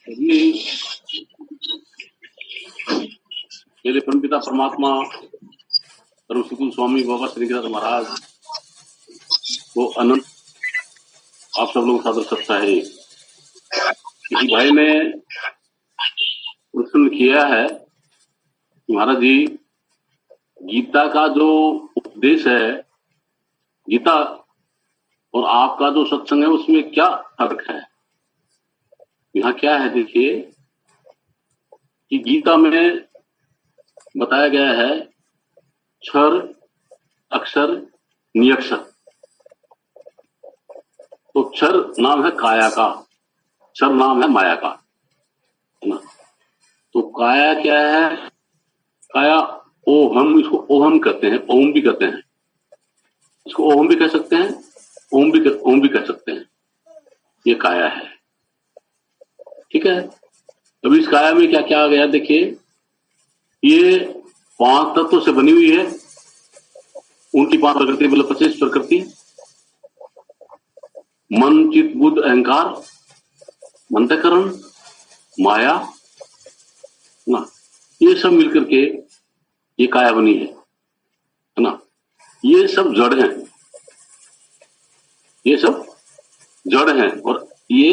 ये मेरे परमपिता परमात्मा परम सुकुल स्वामी बाबा श्रीनाथ महाराज वो अनंत आप सब लोग सादर सकता है। किसी भाई ने प्रश्न किया है कि महाराज जी, गीता का जो उपदेश है, गीता और आपका जो सत्संग है उसमें क्या फर्क है? यहाँ क्या है देखिए कि गीता में बताया गया है क्षर अक्षर नियक्षर। तो क्षर नाम है काया का, क्षर नाम है माया का, है ना। तो काया क्या है? काया ओहम, इसको ओहम कहते हैं, ओम भी कहते हैं, इसको ओम भी कह सकते हैं, ओम भी कह सकते हैं। ये काया है, ठीक है। अभी इस काया में क्या क्या आ गया देखिए, ये 5 तत्वों से बनी हुई है। उनकी 5 प्रकृति, मतलब 25 प्रकृति, मन चित बुद्ध अहंकार अंतःकरण माया ना, ये सब मिलकर के ये काया बनी है ना। ये सब जड़ हैं, ये सब जड़ हैं और ये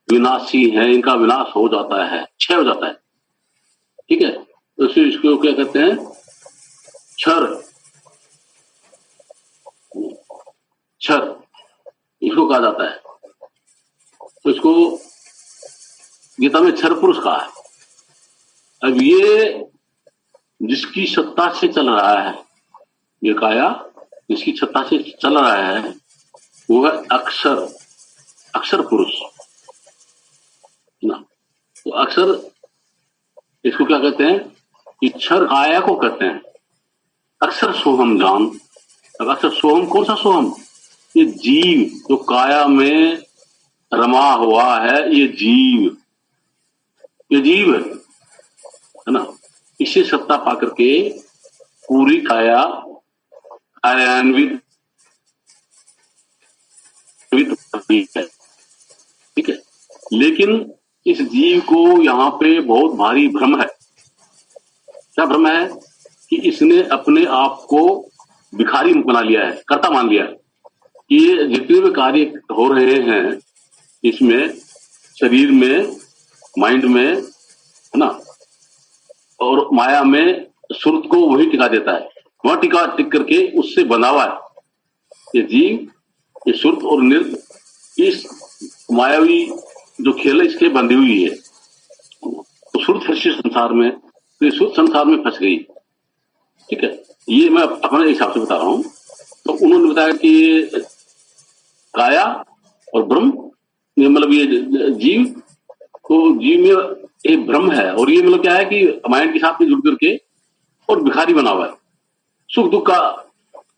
विनाशी है, इनका विनाश हो जाता है, क्षय हो जाता है, ठीक है। तो इसको क्या कहते हैं? क्षर, क्षर इसको कहा जाता है। तो इसको गीता में क्षर पुरुष कहा है। अब ये जिसकी सत्ता से चल रहा है, ये काया जिसकी सत्ता से चल रहा है वो है अक्षर, अक्षर पुरुष ना। तो अक्षर इसको क्या कहते हैं कि क्षर काया को कहते हैं। अक्षर सोहम जान। अब अक्षर सोहम कौन सा सोहम? ये जीव जो काया में रमा हुआ है, ये जीव, ये जीव है ना। इससे सत्ता पाकर के पूरी काया कार्यान्वित है, ठीक है। लेकिन इस जीव को यहाँ पे बहुत भारी भ्रम है। क्या भ्रम है? कि इसने अपने आप को भिखारी बना लिया है, कर्ता मान लिया है कि ये जितने भी कार्य हो रहे हैं इसमें, शरीर में, माइंड में, है ना, और माया में, सुरत को वही टिका देता है। वहां टिक करके उससे बंधा हुआ है ये जीव, ये सुरत और निर्त, इस मायावी जो खेल है इसके बंधी हुई है। तो सुरत फंसी संसार में, तो ये सुरत संसार में फंस गई, ठीक है। ये मैं अपने हिसाब से बता रहा हूं। तो उन्होंने बताया कि काया और ब्रह्म, मतलब ये जीव, तो जीव में एक ब्रह्म है और ये मतलब क्या है कि माइंड के साथ में जुड़ करके और भिखारी बना हुआ है। सुख दुख का,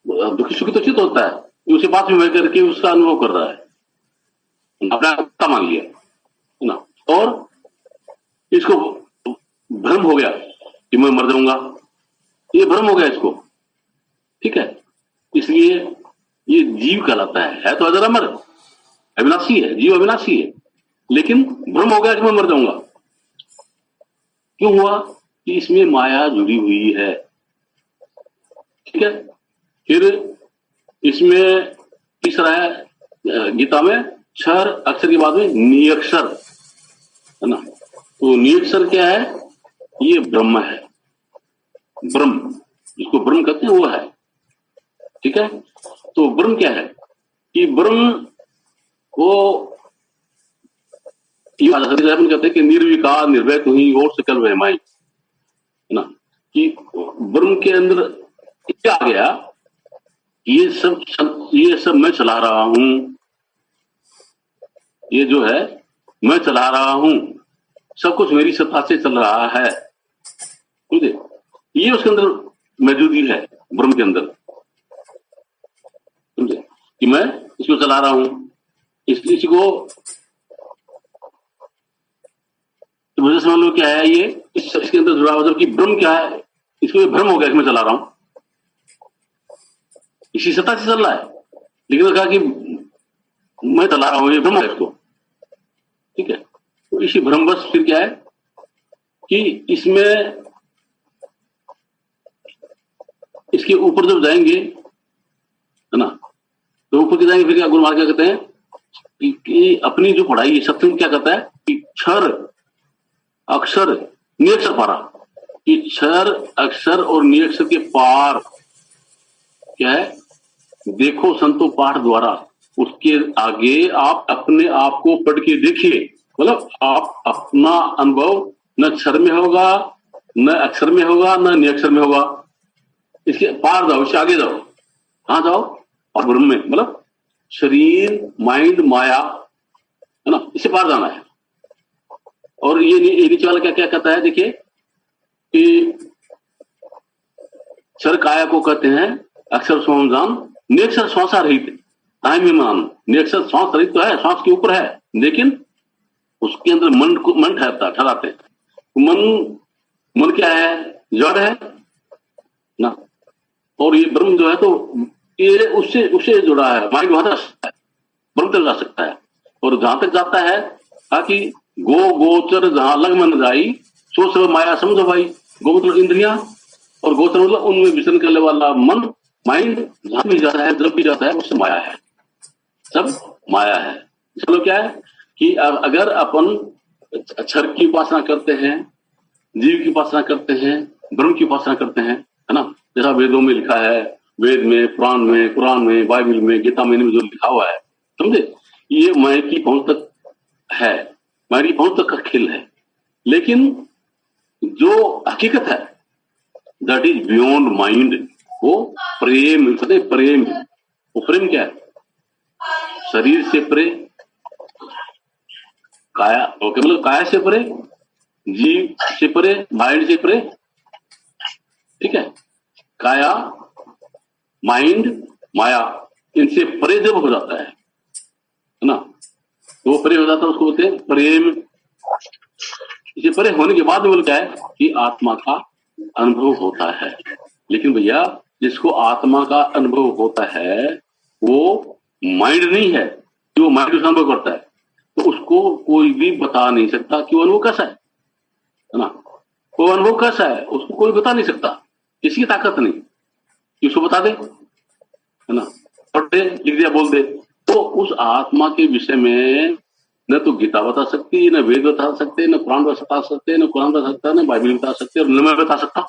दुखी सुखी तो चित होता है, उसे बात में बह करके उसका अनुभव कर रहा है, अपना कर्ता मान लिया, है ना। और इसको भ्रम हो गया कि मैं मर जाऊंगा, ये भ्रम हो गया इसको, ठीक है। इसलिए ये जीव कहलाता है तो अजर अमर, अविनाशी है, जीव अविनाशी है, लेकिन भ्रम हो गया कि मैं मर जाऊंगा। क्यों हुआ? कि इसमें माया जुड़ी हुई है, ठीक है। फिर इसमें तीसरा है गीता में क्षर अक्षर के बाद में नियक्षर, है ना। तो नियक्षर क्या है? ये ब्रह्म है, ब्रह्म जिसको ब्रह्म कहते हैं वो है, ठीक है। तो ब्रह्म क्या है? कि ब्रह्म वो कहते हैं कि निर्विकार निर्भय तू ही और सकल वहमाई, है ना। कि ब्रह्म के अंदर क्या आ गया? ये सब मैं चला रहा हूं, ये जो है मैं चला रहा हूं, सब कुछ मेरी सत्ता से चल रहा है, समझे। ये उसके अंदर मौजूदगी है, ब्रह्म के अंदर, समझे, कि मैं इसको चला रहा हूं। इसको वजह समझ लो क्या है ये, इसके अंदर जुड़ा हुआ, जबकि ब्रह्म क्या है? इसको भ्रम हो गया कि मैं चला रहा हूं, इसी सत्ता से चल रहा है, लेकिन कहा कि मैं चला रहा हूं, ये भ्रम है इसको, ठीक है। तो किसी भ्रमवश फिर क्या है कि इसमें इसके ऊपर जब जाएंगे, है ना, तो ऊपर के जाएंगे फिर क्या गुरु महाराज क्या कहते हैं कि अपनी जो पढ़ाई है सत्संग क्या कहता है कि क्षर अक्षर निरक्षर पारा, कि क्षर अक्षर और निरक्षर के पार क्या है, देखो संतो पाठ द्वारा, उसके आगे आप अपने आप को पढ़ के देखिए। मतलब आप अपना अनुभव न क्षर में होगा, न अक्षर में होगा, न निरक्षर में होगा, इसके पार जाओ, इससे आगे जाओ। कहां जाओ? और ब्रह्म में, मतलब शरीर माइंड माया, है ना, इससे पार जाना है। और ये नीचे वाला क्या क्या कहता है, देखिए कि क्षर काया को कहते हैं अक्षर स्वाम जान, निरक्षर श्वासा रहित टाइम में मान। निरक्षर श्वास रहित तो है, श्वास के ऊपर है, लेकिन उसके अंदर मन ठहराते हैं। मन क्या है? जड़ है ना। और ये ब्रह्म जो है तो ये उससे जुड़ा है, माइंड वहां जा सकता है, ब्रह्म तक जा सकता है। और जहां तक जाता है ताकि गो गोचर जहां लग मन जाई, सो सब माया समझो भाई। गो मतलब इंद्रिया, और गोचर मतलब उनमें विचरण करने वाला मन, माइंड जहां भी जाता है, जब भी जाता है, उससे माया है, सब माया है। चलो क्या है कि अगर अपन क्षर की उपासना करते हैं, जीव की उपासना करते हैं, ब्रह्म की उपासना करते हैं, है ना, जैसा वेदों में लिखा है, वेद में, पुराण में, कुरान में, बाइबल में, गीता में जो लिखा हुआ है, समझे, ये माया की पहुंच तक है, माया की पहुंच तक का खेल है। लेकिन जो हकीकत है दैट इज बियॉन्ड माइंड, वो प्रेम, प्रेम। वो प्रेम क्या है? शरीर से परे, काया, ओके, मतलब काया से परे, जीव से परे, माइंड से परे, ठीक है, काया माइंड माया, इनसे परे जब हो जाता है ना, तो वो परे हो जाता है, उसको बोलते हैं प्रेम। इसे परे होने के बाद बोल क्या है कि आत्मा का अनुभव होता है। लेकिन भैया जिसको आत्मा का अनुभव होता है वो माइंड नहीं है कि वो माइंड उसका अनुभव करता है, तो उसको कोई भी बता नहीं सकता कि वो अनुभव कैसा है ना। वो अनुभव कैसा है उसको कोई बता नहीं सकता, किसी की ताकत नहीं कि उसको बता दे, है ना, पढ़ दे, लिख दिया, बोल दे। तो उस आत्मा के विषय में न तो गीता बता सकती, न वेद बता सकते, न कुरान बता सकते, न कुरान बता सकता, न बाइबल बता सकते, और न मैं बता सकता,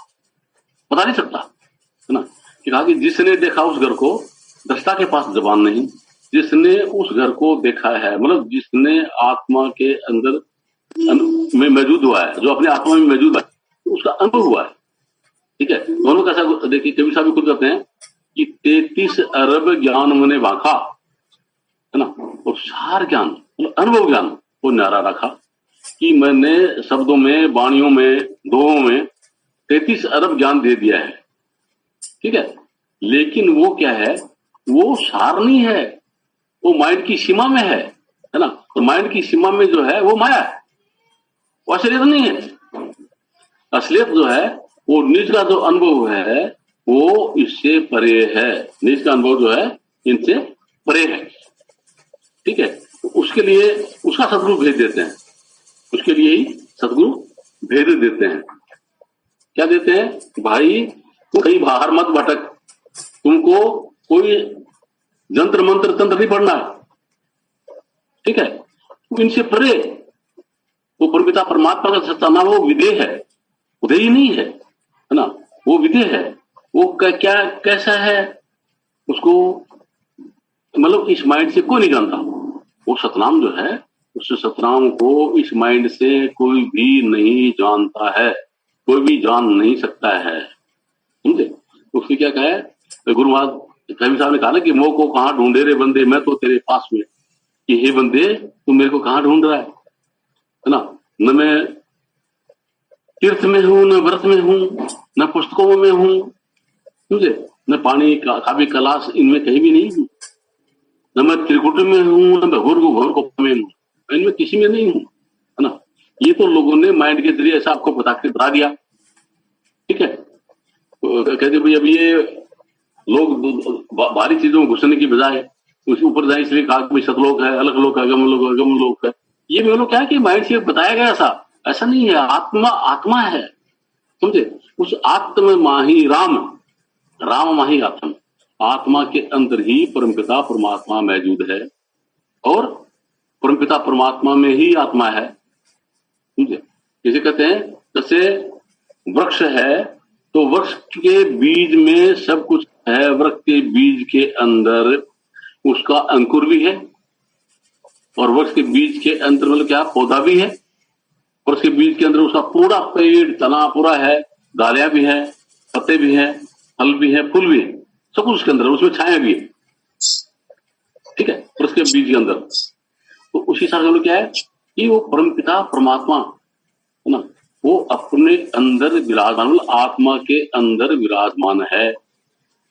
बता नहीं सकता, है ना। कि कहा कि जिसने देखा उस घर को, दृष्टा के पास जबान नहीं। जिसने उस घर को देखा है, मतलब जिसने आत्मा के अंदर में मौजूद हुआ है, जो अपने आत्मा में मौजूद है, उसका अनुभव हुआ है, ठीक है। दोनों का ऐसा देखिए, कबीर साहब भी खुद कहते हैं कि 33 अरब ज्ञान मैंने वाखा, है ना, और सार ज्ञान मतलब अनुभव ज्ञान वो न्यारा रखा कि मैंने शब्दों में, वाणियों में, दोहों में 33 अरब ज्ञान दे दिया है, ठीक है। लेकिन वो क्या है, वो सार नहीं है, वो माइंड की सीमा में है ना। तो माइंड की सीमा में जो है वो माया है, वो असलियत नहीं है। असलियत जो है वो निज का जो अनुभव है वो इससे परे है, निज का अनुभव जो है इनसे परे है, ठीक है। तो उसके लिए उसका सदगुरु भेज देते हैं, उसके लिए ही सदगुरु भेज देते हैं। क्या देते हैं? भाई तुम कहीं बाहर मत भटक, तुमको कोई जंत्र मंत्र तंत्र नहीं पढ़ना है, ठीक है। तो इनसे परे वो परमपिता परमात्मा का सत्ता ना, वो विदेह है, उदय ही नहीं है ना, वो विदेह है। वो क्या कैसा है उसको मतलब इस माइंड से कोई नहीं जानता। वो सतनाम जो है, उस सतनाम को इस माइंड से कोई भी नहीं जानता है, कोई भी जान नहीं सकता है, समझे। उसने क्या कहा है गुरु महाराज कबीर साहब ने कहा ना कि मोह को कहाँ ढूंढे रे बंदे, मैं तो तेरे पास में, कि हे बंदे तू मेरे को कहाँ ढूंढ रहा है ना। न मैं तीर्थ में हूं, न व्रत में हूं, न पुस्तकों में हूं, समझे, न पानी काव्य कलाश इनमें कहीं भी नहीं हूं, न मैं त्रिकुट में हूं, न मैं भूर्भुव भवन को में हूं, इनमें किसी में नहीं हूं, है ना। ये तो लोगों ने माइंड के जरिए ऐसा आपको बता दिया, ठीक है। तो कहते भाई अब ये लोग भारी चीजों में घुसने की बजाय उसके ऊपर जाए, इसलिए कहा कि सतलोक है, अलग लोक है, अगम लोक है, ये भी लोग क्या है कि माइंड से बताया गया ऐसा नहीं है। आत्मा आत्मा है, समझे। उस आत्म माही राम, राम माही आत्मा, आत्मा के अंदर ही परमपिता परमात्मा मौजूद है और परमपिता परमात्मा में ही आत्मा है, समझे। इसे कहते हैं जैसे वृक्ष है तो वृक्ष के बीज में सब कुछ है, वृक्ष के बीज के अंदर उसका अंकुर भी है और वृक्ष के बीज के अंदर मतलब क्या पौधा भी है, वृक्ष के बीज के अंदर उसका पूरा पेड़ तना पूरा है, डालियां भी है, पत्ते भी है, फल भी है, फूल भी है, सब कुछ उसके अंदर, उसमें छाया भी है, ठीक है, वृक्ष के बीज के अंदर। तो उसी हिसाब से क्या है कि वो परमपिता परमात्मा है ना, वो अपने अंदर विराजमान, मतलब आत्मा के अंदर विराजमान है।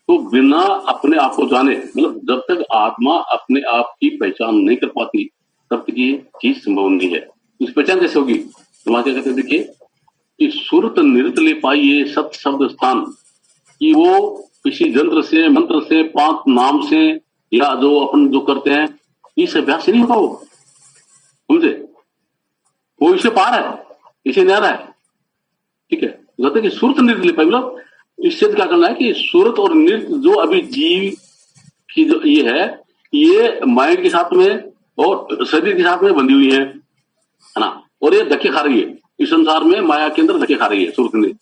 तो बिना अपने आप को जाने, मतलब जब तक आत्मा अपने आप की पहचान नहीं कर पाती तब तक ये चीज संभव नहीं है। इस पहचान कैसे होगी? तो क्या कहते हैं, देखिए कि सुरत नृत्य ले पाइए सत शब्द स्थान, कि वो किसी जंत्र से मंत्र से पांच नाम से या जो अपन जो करते हैं इस अभ्यास से नहीं होगा, वो समझे, वो इसे पार है, इसे न्यारा है, ठीक है। कहते कि सुरत नृत्य ले पाए, मतलब इससे क्या करना है कि सूरत और नृत्य जो अभी जीव की जो ये है, ये माइंड के साथ में और शरीर के साथ में बंधी हुई है ना, और ये धक्के खा रही है इस संसार में, माया के अंदर धक्के खा रही है सूरत नृत्य,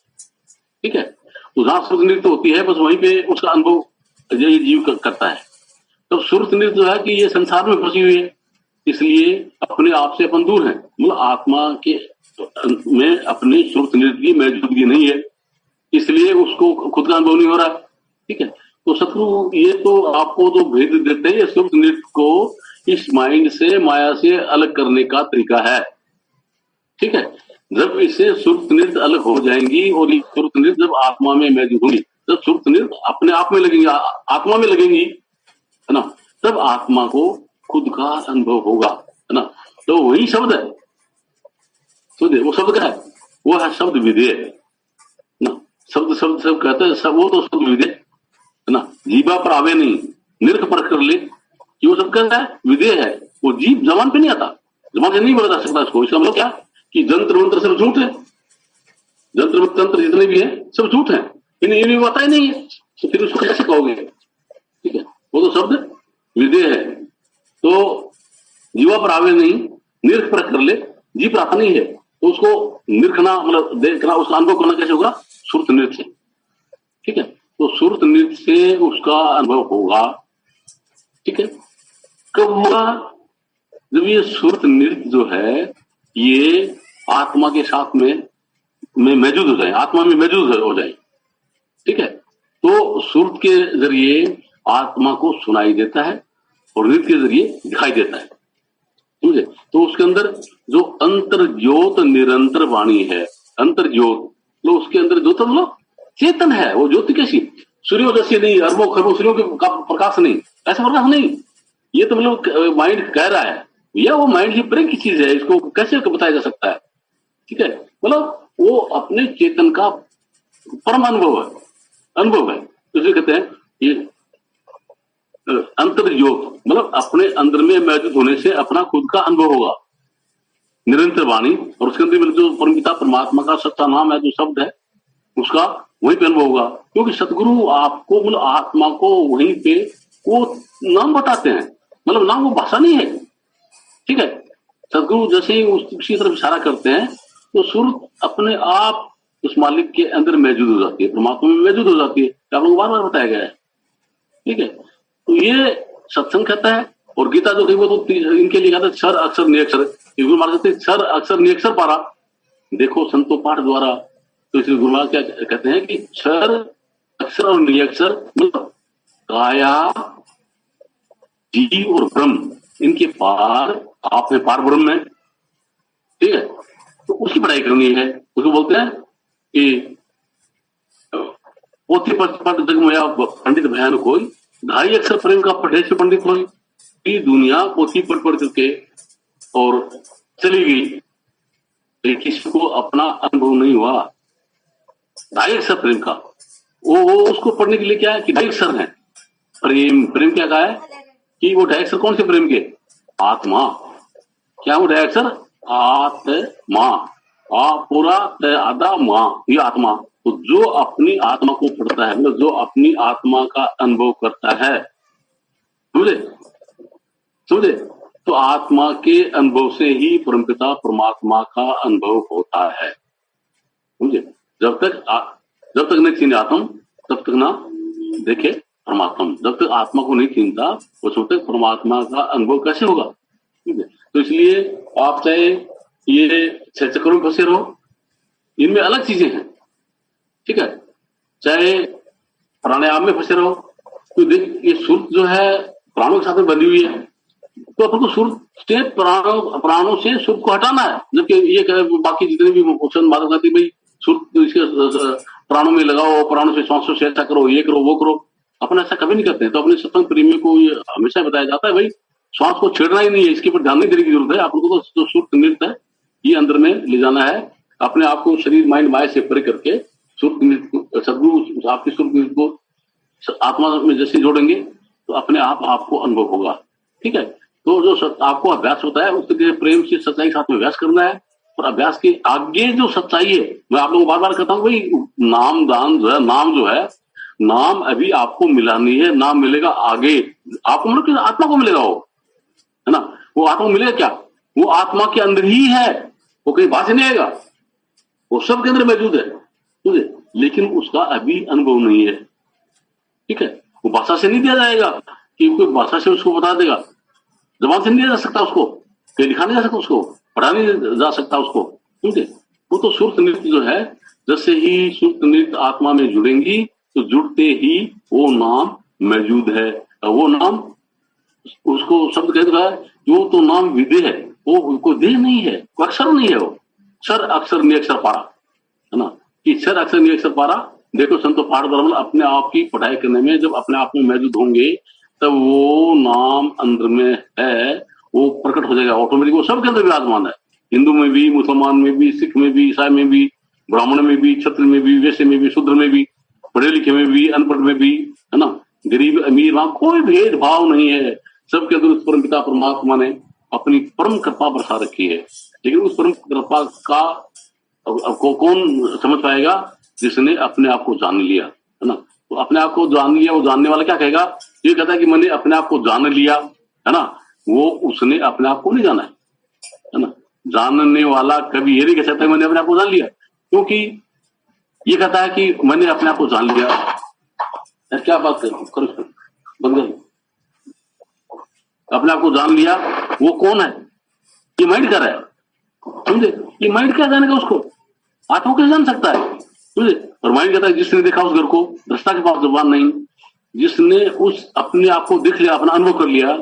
ठीक है। तो जहां सूरत नृत्य होती है बस वहीं पे उसका अनुभव ये जीव करता है। तो सूरत नृत्य जो है कि ये संसार में फंसी हुई है, इसलिए अपने आप से अपन दूर है, मतलब आत्मा के में अपनी सूरत नृत्य की मौजूदगी नहीं है, इसलिए उसको खुद का अनुभव नहीं हो रहा है, ठीक है। तो शत्रु ये तो आपको जो भेद देते हैं, सूरत नृत्य को इस माइंड से माया से अलग करने का तरीका है, ठीक है। जब इससे सूरत नृत्य अलग हो जाएंगी और ये सूरत नृत्य जब आत्मा में मौजूद होंगी, जब सूरत नृत्य अपने आप में लगेंगी, आत्मा में लगेंगी, है ना, तब आत्मा को खुद का अनुभव होगा, है ना। तो वही शब्द है, समझे, वो शब्द क्या है, वो है शब्द विधेय ना। शब्द शब्द सब कहते हैं सब, वो तो शब्द विधेय है ना, जीवा पर आवे नहीं, निरख पर कर ले, कि वो सब कहता है विधेय है, वो जीव जबान पे नहीं आता, जबान से नहीं बोला जा सकता इसको। इसका मतलब क्या कि जंत्र मंत्र सब झूठ है, जंत्र तंत्र जितने भी है सब झूठ है, इन्हें पता ही नहीं है, तो फिर उसको कैसे कहोगे, ठीक है। वो तो शब्द विधेय है, तो जीवा पर आवे नहीं, निरख पर कर ले, जीव पर आता नहीं है, तो उसको निरखना मतलब देखना, उसका अनुभव करना कैसे होगा, सुरत नृत्य से, ठीक है। तो सुरत नृत्य से उसका अनुभव होगा, ठीक है। कब होगा? जब ये सुरत नृत्य जो है ये आत्मा के साथ में मौजूद हो जाए, आत्मा में मौजूद हो जाए, ठीक है। तो सुरत के जरिए आत्मा को सुनाई देता है और नृत्य के जरिए दिखाई देता है, समझे। तो उसके अंदर जो अंतर ज्योत निरंतर वाणी है, अंतर ज्योत, तो उसके अंदर ज्योत मतलब चेतन है, वो ज्योति कैसी, सूर्यों जैसी नहीं, अरबों खरबों सूर्यों के प्रकाश नहीं, ऐसा प्रकाश नहीं, ये तो मतलब माइंड कह रहा है, या वो माइंड की प्रेम की चीज है, इसको कैसे बताया जा सकता है, ठीक है। मतलब वो अपने चेतन का परम अनुभव है, तो इसे कहते हैं ये अंतर ज्योत, मतलब अपने अंदर में मौजूद होने से अपना खुद का अनुभव होगा, निरंतर वाणी, और उसके अंदर जो परमपिता परमात्मा का सच्चा नाम है, जो शब्द है, उसका वहीं पे अनुभव होगा, क्योंकि सतगुरु आपको मतलब आत्मा को वहीं पे वो नाम बताते हैं, मतलब नाम वो भाषा नहीं है, ठीक है। सतगुरु जैसे ही उसी तरफ इशारा करते हैं तो सुरत अपने आप उस मालिक के अंदर मौजूद हो जाती है, परमात्मा में मौजूद हो जाती है, आप लोगों को बार बार बताया गया है, ठीक है। तो ये सत्संग कहता है, और गीता जो थी वो तो इनके लिए कहते हैं क्षर अक्षर नियक्षर, गुरु महाराज कहते हैं क्षर अक्षर नियक्षर पारा, देखो संतो पाठ द्वारा। तो इसलिए गुरु महाराज क्या कहते हैं कि क्षर अक्षर और नियक्षर मतलब काया जीव और ब्रह्म, इनके पार आप में पार ब्रह्म है, ठीक है। तो उसकी पढ़ाई करनी है, उसको बोलते हैं कि पोथी पढ़ जग मोया पंडित भयान कोई, ढाई अक्षर प्रेम का पढ़े से पंडित कोई, ये दुनिया पोथी पढ़ करके और चली गई, लेकिन किसी को अपना अनुभव नहीं हुआ ढाई अक्षर प्रेम का। वो उसको पढ़ने के लिए क्या है कि ढाई अक्षर है प्रेम, प्रेम क्या कहा है कि वो ढाई अक्षर कौन से प्रेम के, आत्मा, क्या वो अक्षर आत्मा, आ पूरा त आधा माँ, ये आत्मा। तो जो अपनी आत्मा को पढ़ता है, मतलब जो अपनी आत्मा का अनुभव करता है, समझे समझे, तो आत्मा के अनुभव से ही परमपिता परमात्मा का अनुभव होता है, समझे। जब तक नहीं चिन्ह आत्म, तब तक ना देखे परमात्मा। जब तक आत्मा को नहीं चिंता, उस तक परमात्मा का अनुभव कैसे होगा, ठीक है। तो इसलिए आप चाहे ये छह चक्रों में फंसे रहो, इनमें अलग चीजें हैं, ठीक है। चाहे प्राणायाम में फंसे रहो, तो देख ये सुर जो है प्राणों के साथ में बंधी हुई है, तो अपन को सुर से प्राणों से सुर को हटाना है। जबकि ये बाकी जितने भी माधव कहते भाई सुर तो इसके प्राणों में लगाओ, प्राणों से श्वासों से ऐसा करो, ये करो वो करो, अपन ऐसा कभी नहीं करते। तो अपने सत्संग प्रेमियों को ये हमेशा बताया जाता है भाई श्वास को छेड़ना ही नहीं है, इसके ऊपर ध्यान नहीं देने की जरूरत है। आपको तो जो सुर नृत्य है ये अंदर में ले जाना है, अपने आप को शरीर माइंड माया से परे करके सुर नृत्य, सदगुरु आपके सुर नृत्य को आत्मा में जैसे जोड़ेंगे तो अपने आप आपको अनुभव होगा, ठीक है। तो जो आपको अभ्यास होता है उसके प्रेम से सच्चाई के साथ में अभ्यास करना है, और अभ्यास के आगे जो सच्चाई है, मैं आप लोगों को बार बार कहता हूँ भाई नाम दान जो है, नाम जो है, नाम अभी आपको मिला नहीं है, नाम मिलेगा आगे आपको, मतलब आत्मा को मिलेगा वो, है ना। वो आत्मा को मिलेगा क्या, वो आत्मा के अंदर ही है, वो कहीं बाहर से नहीं आएगा, वो सब के अंदर मौजूद है, ठीक है। लेकिन उसका अभी अनुभव नहीं है, ठीक है। वो भाषा से नहीं दिया जाएगा कि कोई भाषा से उसको बता देगा, जबान से नहीं दिया जा सकता उसको, कहीं दिखा नहीं जा सकता उसको, पढ़ा नहीं जा सकता उसको, ठीक है। वो तो सुरत नृत्य जो है, जैसे ही सुरत नृत्य आत्मा में जुड़ेंगी तो जुड़ते ही वो नाम मौजूद है। वो नाम उसको शब्द कह रहा है, वो तो नाम विधेय है, वो कोई देह नहीं है, कोई अक्षर नहीं है, वो क्षर अक्षर निअक्षर पारा, है ना। कि क्षर अक्षर निअक्षर पारा, देखो संतो पाठ ब्राह्मण अपने आप की पढ़ाई करने में जब अपने आप में मौजूद होंगे तब वो नाम अंदर में है, वो प्रकट हो जाएगा ऑटोमेटिक, वो सबके अंदर विराजमान है। हिंदू में भी, मुसलमान में भी, सिख में भी, ईसाई में भी, ब्राह्मण में भी, क्षत्रिय में भी, वैश्य में भी, शूद्र में भी, पढ़े लिखे में भी, अनपढ़ में भी, है ना, गरीब अमीर, वहां कोई भेदभाव नहीं है। सबके अंदर उस परम पिता परमात्मा ने अपनी परम कृपा बरसा रखी है। लेकिन उस परम कृपा का को कौन समझ पाएगा, जिसने अपने आप को जान लिया, है ना। तो अपने आप को जान लिया, वो जानने वाला क्या कहेगा, ये कहता है कि मैंने अपने आप को जान लिया, है ना, वो उसने अपने आप को नहीं जाना है ना। जानने वाला कभी ये नहीं कह सकता मैंने अपने आप को जान लिया, क्योंकि ये कहता है कि मैंने अपने आप को जान लिया। क्या बात करो बंद कर, अपने आप को जान लिया, वो कौन है, ये माइंड कर रहा है, समझे। ये माइंड क्या जानेगा उसको, आत्मा कैसे जान सकता है, समझे। और माइंड कहता है जिसने देखा उस घर को, दृष्टा के पास जुबान नहीं, जिसने उस अपने आप को देख लिया, अपना अनुभव कर लिया,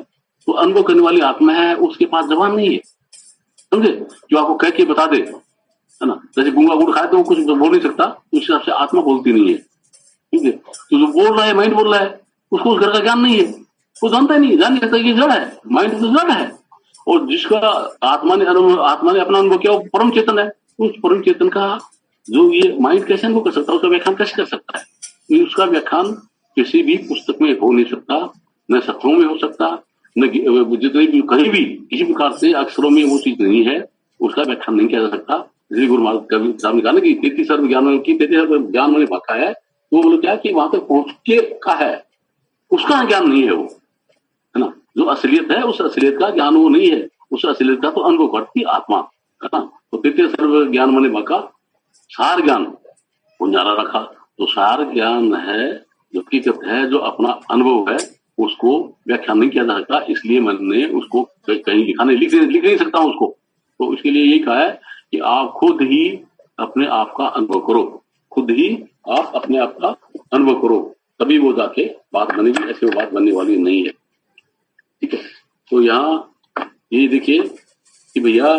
तो अनुभव करने वाली आत्मा है, उसके पास जबान नहीं है, समझे। जो आपको कह के बता दे, है ना, जैसे गूंगा गुड़ खाए तो वो कुछ बोल नहीं सकता, उस हिसाब से आत्मा बोलती नहीं है, ठीक है। तो जो बोल रहा है माइंड बोल रहा है, उसको उस घर का ज्ञान नहीं है, वो जानता ही नहीं, जान नहीं सकता, ये जड़ है, माइंड तो जड़ है। और जिसका आत्मा ने अपना अनुभव किया, वो परम चेतन है। उस परम चेतन का जो ये माइंड कैसे अनुभव कर सकता है, उसका व्याख्यान कैसे कर सकता है। उसका व्याख्यान किसी भी पुस्तक में हो नहीं सकता, न सत्रों में हो सकता, न जितने भी कहीं भी किसी प्रकार से अक्षरों में वो चीज नहीं है, उसका व्याख्यान नहीं किया जा सकता। इसलिए गुरु महाराज कवि साहब ने कहा ना कि 33 सर्व ज्ञान की 33 सर्व ज्ञान मैंने बाका है, तो वो बोले क्या कि वहां तक पहुंच के का है, उसका ज्ञान नहीं है वो, है ना। जो असलियत है उस असलियत का ज्ञान वो नहीं है, उस असलियत का तो अनुभव करती आत्मा, है ना। तो 33 सर्व ज्ञान मैंने बाका, सार ज्ञान पुंजारा रखा, तो सार ज्ञान है जो हकीकत है, जो अपना अनुभव है, उसको व्याख्यान नहीं किया जा सकता। इसलिए मैंने उसको कहीं लिखा नहीं, लिख नहीं सकता हूं उसको। तो इसके लिए यही कहा है कि आप खुद ही अपने आप का अनुभव करो, खुद ही आप अपने आप का अनुभव करो, तभी वो जाके बात बनेगी, ऐसे वो बात बनने वाली नहीं है, ठीक है। तो यहाँ ये देखिए कि भैया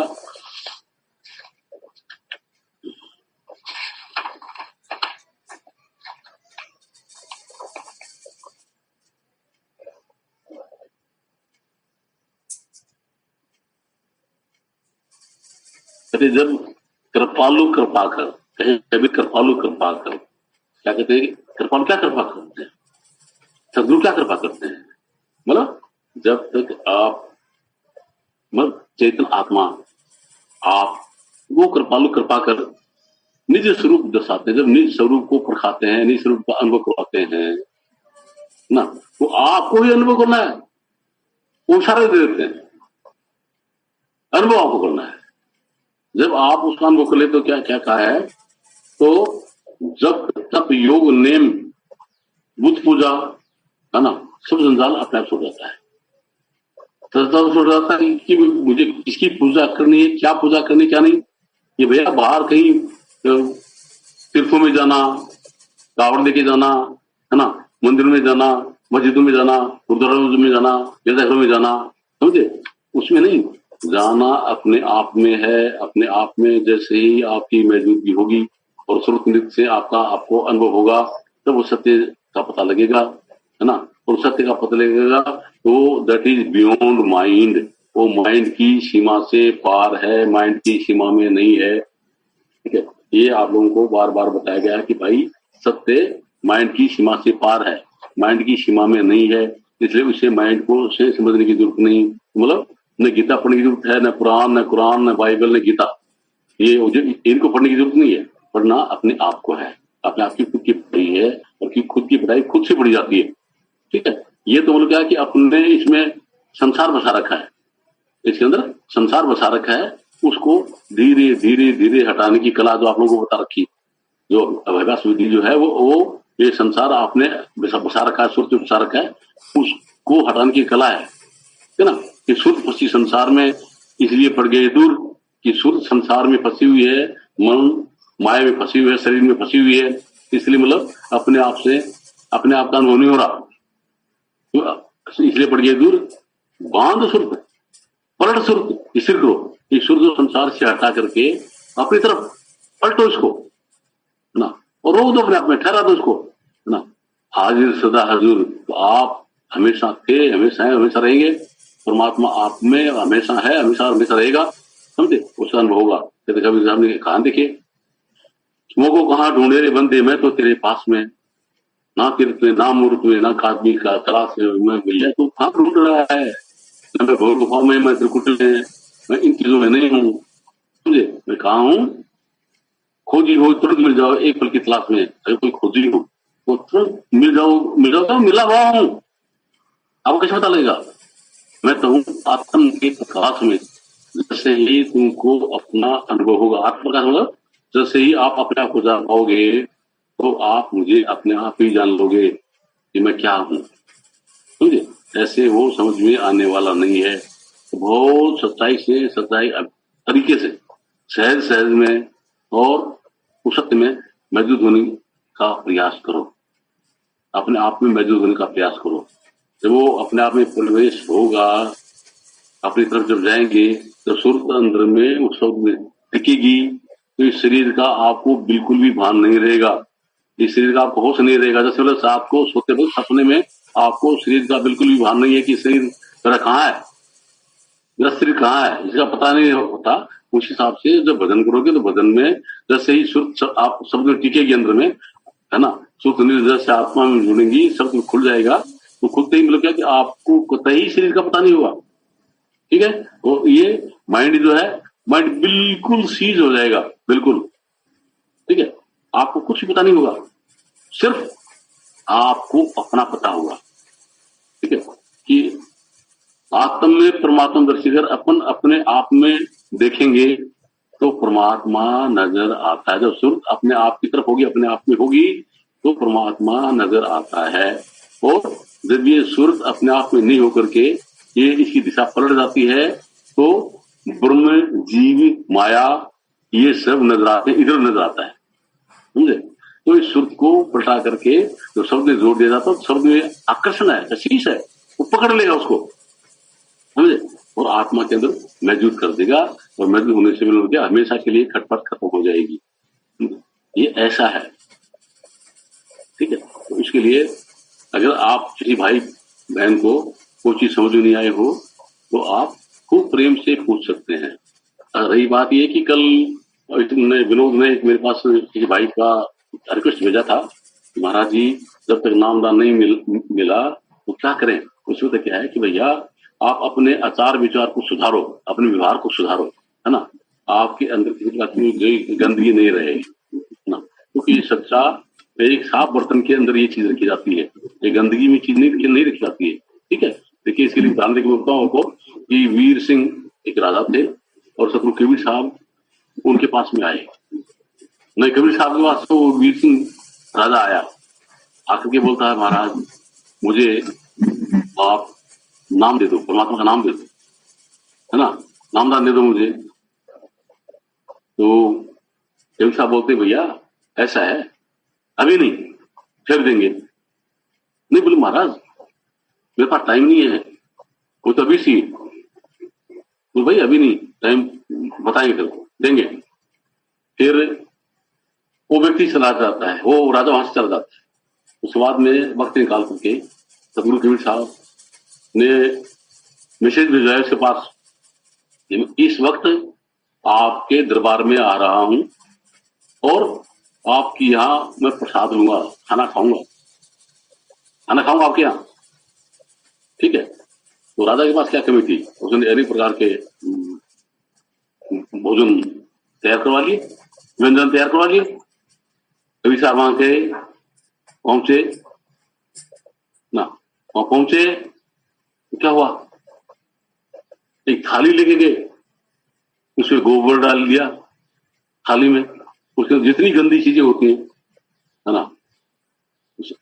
कहते जब कृपालु कृपा कर, कभी कृपालु कृपा कर, क्या कहते हैं, कृपालु क्या कृपा करते हैं, सदगुरु क्या कृपा करते हैं, मतलब जब तक आप मतलब चेतन आत्मा, आप वो कृपालु कृपा कर निज स्वरूप दर्शाते हैं। जब निज स्वरूप को परखाते हैं, निज स्वरूप का अनुभव करवाते हैं ना, तो आपको ही अनुभव करना है। वो इशारे दे देते हैं, अनुभव आपको करना है। जब आप उसका अनुभव कर ले तो क्या क्या कहा है, तो जब तप योग नेम बुद्ध पूजा है ना, सब जंजाल अपने आप छूट जाता है। छूट जाता है कि मुझे किसकी पूजा करनी है, क्या पूजा करनी, क्या नहीं। ये भैया बाहर कहीं तीर्थों में जाना, कावड़ लेके जाना है ना, मंदिर में जाना, मस्जिदों में जाना, गुरुद्वारों में जाना, गिरजाघरों में जाना, समझे, उसमें नहीं जाना, अपने आप में है। अपने आप में जैसे ही आपकी मौजूदगी होगी और स्वरूप नित्य से आपको अनुभव होगा, तब वो सत्य का पता लगेगा, है ना। और सत्य का पता लगेगा तो दैट इज बियॉन्ड माइंड, वो माइंड की सीमा से पार है, माइंड की सीमा में नहीं है। ठीक है, ये आप लोगों को बार बार बताया गया है कि भाई सत्य माइंड की सीमा से पार है, माइंड की सीमा में नहीं है, इसलिए उसे माइंड को से समझने की जरूरत नहीं। मतलब न गीता पढ़ने की जरूरत है, न पुराण, न कुरान, न बाइबल, न गीता, ये इनको पढ़ने की जरूरत नहीं है। पढ़ना अपने आप को है, अपने आप की खुद की पढ़ाई है, और की खुद की पढ़ाई खुद से पढ़ी जाती है। ठीक है, ये तो मतलब क्या है कि अपने इसमें संसार बसा रखा है, इसके अंदर संसार बसा रखा है, उसको धीरे धीरे धीरे हटाने की कला जो आप लोगों को बता रखी, जो अभ्यास विधि जो है वो ये संसार आपने बसा रखा है, सुरत बसा रखा है, उसको हटाने की कला है ना। कि सुरत फंसी संसार में इसलिए पड़ गई दूर, कि सुरत संसार में फंसी हुई है, मन माया में फंसी हुई है, शरीर में फंसी हुई है, इसलिए मतलब अपने आप से अपने आप का अनुभव नहीं हो रहा, तो इसलिए पड़ गई दूर। बांध सुरत, पलट सुरत, स्थिर करो, ईश्वर जो संसार से हटा करके अपनी तरफ पलटो इसको, है ना, और रोक दो अपने आप में, ठहरा दो इसको, है ना। हाजिर सदा हजूर, तो आप हमेशा थे, हमेशा है, हमेशा रहेंगे। परमात्मा आप में हमेशा है, हमेशा हमेशा रहेगा, समझे, उसका अनुभव होगा। कभी साहब ने कहा, देखिए, तुमको कहाँ ढूंढे रे बंदे, मैं तो तेरे पास में, ना तीर्थ में, ना मूर्त में, ना कादमी का तलाश में, भैया तू कहाँ ढूंढ रहा है, न मैं भोर गुफा में, मैं त्रिकुट में, मैं इन चीजों में नहीं हूँ, समझे, मैं कहा हूँ, खोजी हो तुरंत मिल जाओ, एक पल की तलाश में अगर कोई खोजी हो तो तुरंत मिल जाओ तो मिला हुआ हूँ, आपको कैसे पता लगेगा। मैं तो हूँ आत्म के प्रकाश में, जैसे ही तुमको अपना अनुभव होगा, आत्म प्रकाश मतलब जैसे ही आप अपने आप को जान पाओगे तो आप मुझे अपने आप ही जान लोगे कि मैं क्या हूँ, समझे। ऐसे वो समझ में आने वाला नहीं है, तो बहुत सच्चाई से, सच्चाई तरीके से, सहज सहज में और उस सत्य में मौजूद होने का प्रयास करो, अपने आप में मौजूद होने का प्रयास करो। जब वो अपने आप में प्रवेश होगा, अपनी तरफ जब जाएंगे, तो सुरत अंदर में उस शब्द में टिकेगी, तो इस शरीर का आपको बिल्कुल भी भान नहीं रहेगा, इस शरीर का आपको होश नहीं रहेगा। जैसे मतलब रात को सोते वक्त सपने में आपको शरीर का बिल्कुल भी भान नहीं है कि शरीर मेरा कहाँ है, मेरा शरीर कहाँ है, इसका पता नहीं होता। उस हिसाब से जब भजन करोगे तो भजन में जैसे ही आप शब्द टिकेगी अंदर में, है ना, सुख जैसे आत्मा में जुड़ेंगी, शब्द खुल जाएगा, तो खुलते ही मतलब क्या कि आपको कतई शरीर का पता नहीं होगा। ठीक है, तो ये माइंड जो है, माइंड बिल्कुल सीज हो जाएगा, बिल्कुल। ठीक है, आपको कुछ भी पता नहीं होगा, सिर्फ आपको अपना पता होगा। ठीक है, कि आत्म में परमात्मा दर्शिकर अपन अपने आप में देखेंगे तो परमात्मा नजर आता है। जब सुरत अपने आप की तरफ होगी, अपने आप में होगी, तो परमात्मा नजर आता है। और जब ये सुरत अपने आप में नहीं होकर के ये इसकी दिशा पलट जाती है, तो ब्रह्म, जीव, माया, ये सब नजर आते हैं, इधर नजर आता है, समझे। तो इस सुरत को पलटा करके जो शब्द में जोड़ दिया जाता है, शब्द में आकर्षण है, शीश है, वो पकड़ लेगा उसको, समझे, और आत्मा के अंदर मौजूद कर देगा, और मौजूद होने से मिल गया, हमेशा के लिए खटपट खत्म हो जाएगी। ये ऐसा है। ठीक है, तो इसके लिए अगर आप किसी भाई बहन को कोई चीज समझ नहीं आए हो तो आप खूब प्रेम से पूछ सकते हैं। रही बात ये कि कल विनोद ने मेरे पास किसी भाई का रिक्वेस्ट भेजा था, महाराज जी जब तक नामदान नहीं मिला तो क्या करें। उसमें तो क्या है कि भैया आप अपने आचार विचार को सुधारो, अपने व्यवहार को सुधारो, है ना। आपके अंदर किसी गंदगी नहीं रहेगी, है ना। क्योंकि सच्चा एक साफ बर्तन के अंदर ये चीज रखी जाती है, ये गंदगी में चीज नहीं रखी जाती है। ठीक है, देखिए इसके लिए उदाहरण देकर बताऊं आपको कि वीर सिंह एक राजा थे और सतगुरु कबीर साहब उनके पास में आए। नहीं, कबीर साहब के पास तो वीर सिंह राजा आया, आकर के बोलता है महाराज मुझे आप नाम दे दो, परमात्मा का नाम दे दो, है ना, नामदान दे दो मुझे। तो कबीर साहब बोलते भैया ऐसा है, अभी नहीं, फिर देंगे। नहीं, बोले महाराज मेरे पास टाइम नहीं है, वो तो अभी सी। तो भाई अभी नहीं, टाइम बताएंगे फिर देंगे। फिर वो व्यक्ति चला जाता है, वो राजा वहां से चला जाता है। उसके बाद में वक्त निकाल करके सतगुरु कबीर साहब ने मैसेज भेजा उसके पास, इस वक्त आपके दरबार में आ रहा हूं और आपकी यहाँ मैं प्रसाद लूंगा, खाना खाऊंगा आपके यहाँ। ठीक है, तो राजा के पास क्या कमी थी, उसने अनेक प्रकार के भोजन तैयार करवा लिए, व्यंजन तैयार करवा लिए। कबीर साहब वहां के पहुंचे ना, वहां पहुंचे तो क्या हुआ, एक थाली लेके गए, उसमें गोबर डाल दिया थाली में, उसमें जितनी गंदी चीजें होती हैं, है ना,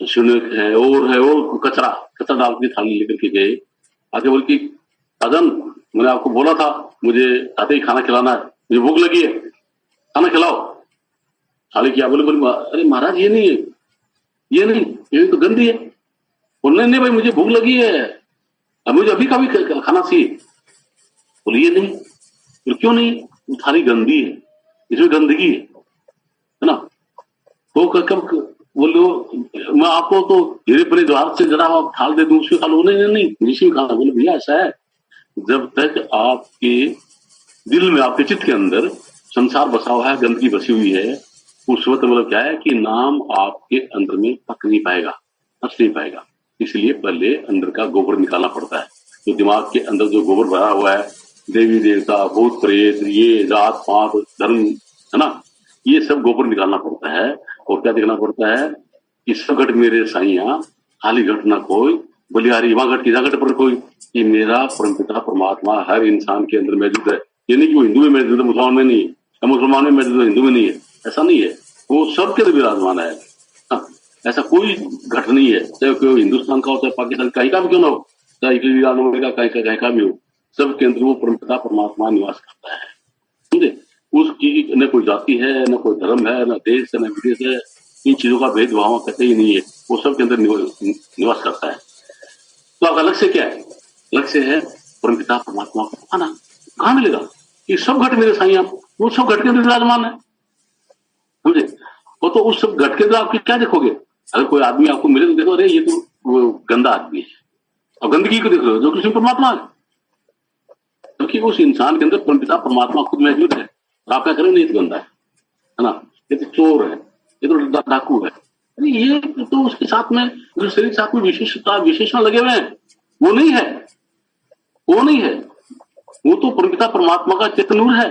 सुनक है और कचरा डाल के थाली लेकर के गए। आगे बोल की राजन मैंने आपको बोला था मुझे आते ही खाना खिलाना है, मुझे भूख लगी है, खाना खिलाओ। थाली किया, बोले अरे महाराज ये नहीं है, ये तो गंदी है। बोले नहीं भाई मुझे भूख लगी है, अब मुझे अभी का भी खाना चाहिए। बोले ये नहीं, बोले क्यों नहीं, थाली गंदी है, इसमें गंदगी है ना। तो कब बोलो मैं आपको तो धीरे परे द्वार से जरा आप थाल दे दूं, उसमें खा लो। नहीं इसी में खाना। बोले भैया ऐसा है, जब तक आपके दिल में आपके चित्त के अंदर संसार बसा हुआ है, गंदगी बसी हुई है, उस वक्त मतलब क्या है कि नाम आपके अंदर में पक नहीं पाएगा, पच नहीं पाएगा। इसलिए पहले अंदर का गोबर निकालना पड़ता है। तो दिमाग के अंदर जो गोबर भरा हुआ है, देवी देवता भूत प्रेत, ये जात पात धर्म, है ना, ये सब गोबर निकालना पड़ता है। और क्या देखना पड़ता है कि सब घट मेरे साइया, खाली घट ना कोई, बलिहारी वहां घट की घट पर कोई। कि मेरा परमपिता परमात्मा हर इंसान के अंदर मौजूद है। ये नहीं कि वो हिंदू में मौजूद है, मुसलमान में नहीं है, या मुसलमान में मौजूद है, हिंदू में नहीं है, ऐसा नहीं है, वो सबके अंदर विराजमान है। ऐसा कोई घट नहीं है, चाहे कोई हिंदुस्तान का हो चाहे पाकिस्तान कहीं का भी क्यों ना हो, चाहे इटली का अमेरिका कहीं का भी हो, सबके अंदर वो परमपिता परमात्मा निवास करता है। समझे, उसकी न कोई जाति है, न कोई धर्म है, न देश है, न विदेश है, इन चीजों का भेदभाव कतई ही नहीं है, वो सबके अंदर निवास करता है। तो आपका लक्ष्य क्या है, लक्ष्य है परमपिता परमात्मा को पाना। कहाँ मिलेगा, ये सब घट मेरे साईं, आप वो सब घट के अंदर विराजमान है। समझे, वो तो उस सब घट के अंदर आपकी क्या देखोगे, अगर कोई आदमी आपको मिले तो देखो अरे ये तो वो गंदा आदमी है, और गंदगी को देख रहे हो जो कि परमात्मा है, क्योंकि उस इंसान के अंदर परमपिता परमात्मा खुद मौजूद है। और आप क्या करें, नहीं तो गंदा है ना, ये तो चोर है, ये तो डाकू है, अरे ये तो उसके साथ में जो शरीर के साथ में विशेषण लगे हुए हैं, वो नहीं है, वो तो परमपिता परमात्मा का चेतनूर है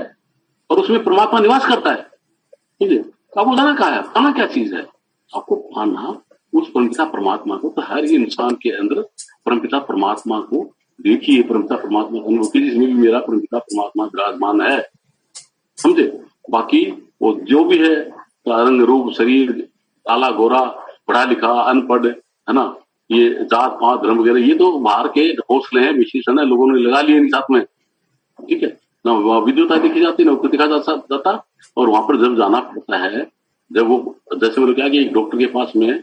और उसमें परमात्मा निवास करता है। ठीक है, तो आपको जाना कहा है, पाना क्या चीज है, आपको पाना उस परमपिता परमात्मा को। तो हर इंसान के अंदर परमपिता परमात्मा को देखिए, परमपिता परमात्मा का अनुभव कीजिए, जिसमें भी मेरा परमपिता परमात्मा विराजमान है। समझे, बाकी वो जो भी है, रंग रूप शरीर, काला गोरा, पढ़ा लिखा अनपढ़, है ना, ये जात पात धर्म वगैरह, ये तो बाहर के हौसले हैं, विशेषण है, लोगों ने लगा लिए इन साथ में। ठीक है ना, विद्युता देखी जाती, ना देखा जाता। और वहां पर जब जाना पड़ता है, जब वो जैसे मैंने कहा कि एक डॉक्टर के पास में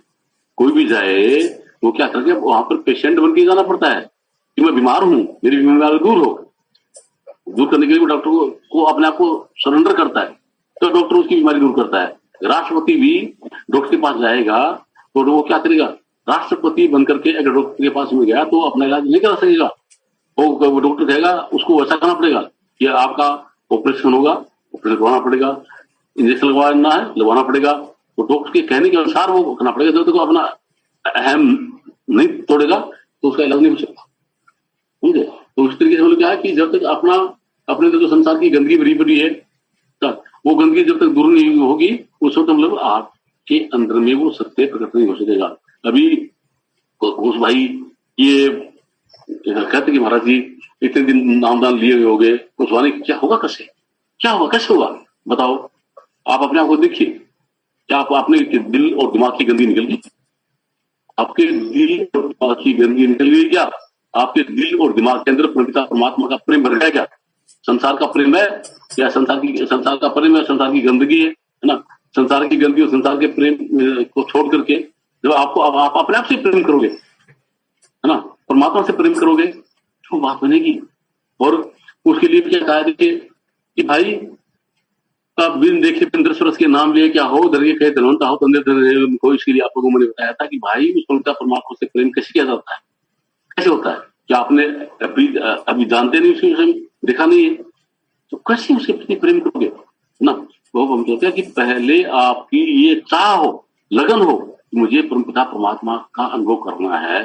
कोई भी जाए, वो क्या करके वहां पर पेशेंट बन के जाना पड़ता है कि मैं बीमार हूं, मेरी बीमारी दूर करने के लिए डॉक्टर को अपने आप को सरेंडर करता है, तो डॉक्टर उसकी बीमारी दूर करता है। राष्ट्रपति भी डॉक्टर के पास जाएगा तो वो क्या करेगा, राष्ट्रपति बनकर के अगर डॉक्टर के पास में गया तो अपना इलाज नहीं करा सकेगा। वो डॉक्टर कहेगा उसको वैसा करना पड़ेगा कि आपका ऑपरेशन होगा, ऑपरेशन करवाना पड़ेगा, इंजेक्शन लगवाना पड़ेगा, तो डॉक्टर के कहने के अनुसार वो करना पड़ेगा। जब तक अपना अहम नहीं तोड़ेगा तो उसका इलाज नहीं हो सकता। समझे, तो उस तरीके से मतलब क्या है कि जब तक अपने तो संसार की गंदगी भरी पड़ी है, तो वो गंदगी जब तक दूर नहीं होगी उस वक्त मतलब आपके अंदर में वो सत्य प्रकट नहीं हो सकेगा। अभी उस भाई ये कहते कि महाराज जी इतने दिन नामदान लिए हुए हो गए, उस वाले क्या होगा, कैसे क्या होगा, कैसे होगा बताओ। आप अपने आप को देखिए, क्या आप अपने दिल और दिमाग की गंदगी निकल गई? आपके दिल और दिमाग की गंदगी निकल गई क्या? आपके दिल और दिमाग के अंदर पिता परमात्मा का प्रेम भर गया क्या? संसार का प्रेम है या संसार का प्रेम है, संसार की गंदगी है ना? संसार की गंदगी और संसार के प्रेम को छोड़ करके जब आपको आप अपने आप से प्रेम करोगे, है ना, परमात्मा से प्रेम करोगे तो बात बनेगी। और उसके लिए क्या कहा देखिए कि भाई आप बिन देखे पिंदर सरस के नाम लिए क्या हो, दरगे कहे धनवंता हो तंदे को। इसके लिए आप लोगों ने बताया था कि भाई उस पवित्र परमात्मा से प्रेम कैसे किया जाता है, कैसे होता है? क्या आपने अभी जानते नहीं, उसके विषय में देखा नहीं है, तो कैसे उसके प्रति प्रेम करोगे ना? वो हम कहते हैं कि पहले आपकी ये चाह हो, लगन हो, मुझे पिता परमात्मा का अनुभव करना है,